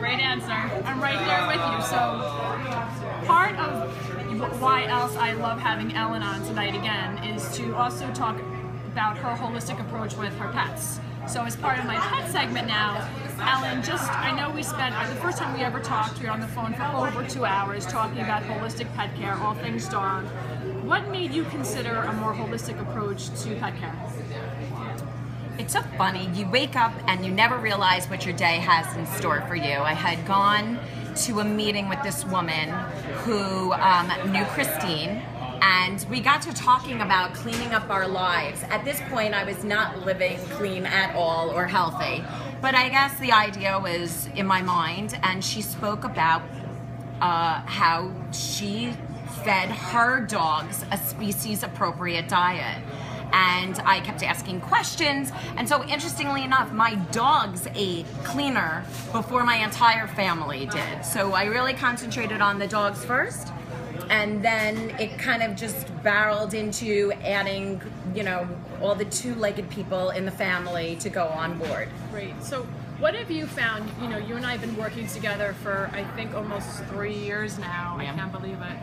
Great answer. I'm right there with you. So part of why else I love having Ellen on tonight again is to also talk about her holistic approach with her pets. So as part of my pet segment now, Ellen, I know we spent, the first time we ever talked, we were on the phone for over 2 hours talking about holistic pet care, all things dog. What made you consider a more holistic approach to pet care? It's so funny. You wake up and you never realize what your day has in store for you. I had gone to a meeting with this woman who knew Christine, and we got to talking about cleaning up our lives. At this point, I was not living clean at all or healthy, but I guess the idea was in my mind, and she spoke about how she fed her dogs a species-appropriate diet. And I kept asking questions, and so interestingly enough, my dogs ate cleaner before my entire family did. So I really concentrated on the dogs first, and then it kind of just barreled into adding, you know, all the two-legged people in the family to go on board. Great. So what have you found? You know, you and I have been working together for, I think, almost 3 years now. Yeah. I can't believe it.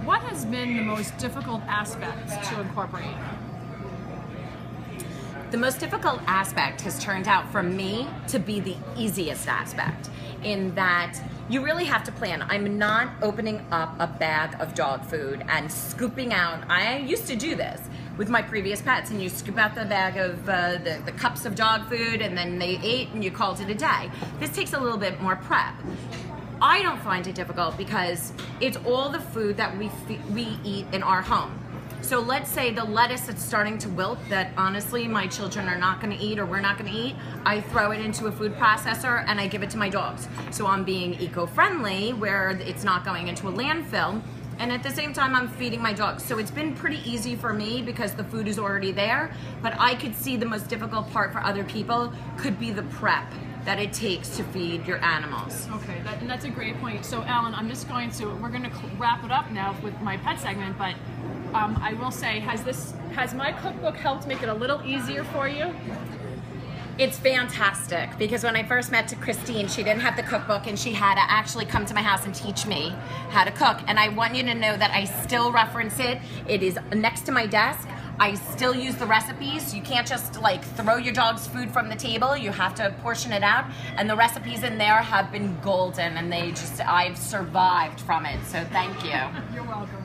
What has been the most difficult aspect to incorporate? The most difficult aspect has turned out for me to be the easiest aspect, in that you really have to plan. I'm not opening up a bag of dog food and scooping out. I used to do this with my previous pets, and you scoop out the bag of the cups of dog food, and then they ate and you called it a day. This takes a little bit more prep. I don't find it difficult because it's all the food that we eat in our home. So let's say the lettuce that's starting to wilt that honestly my children are not going to eat or we're not going to eat, I throw it into a food processor and I give it to my dogs. So I'm being eco-friendly where it's not going into a landfill, and at the same time I'm feeding my dogs. So it's been pretty easy for me because the food is already there, but I could see the most difficult part for other people could be the prep that it takes to feed your animals. Okay, and that's a great point. So Ellen, we're going to wrap it up now with my pet segment, but I will say, has my cookbook helped make it a little easier for you? It's fantastic, because when I first met Christine, she didn't have the cookbook, and she had to actually come to my house and teach me how to cook. And I want you to know that I still reference it. It is next to my desk. I still use the recipes. You can't just like throw your dog's food from the table. You have to portion it out. And the recipes in there have been golden, and I've survived from it. So thank you. You're welcome.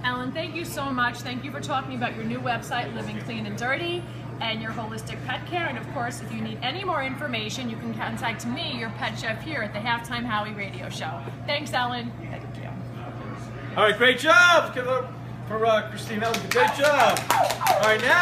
Ellen, thank you so much. Thank you for talking about your new website, Living Clean and Dirty, and your holistic pet care. And of course, if you need any more information, you can contact me, your pet chef, here at the Halftime Howie radio show. Thanks, Ellen. Thank you. All right, great job. Give it up for Christine. That was a great job. All right, now.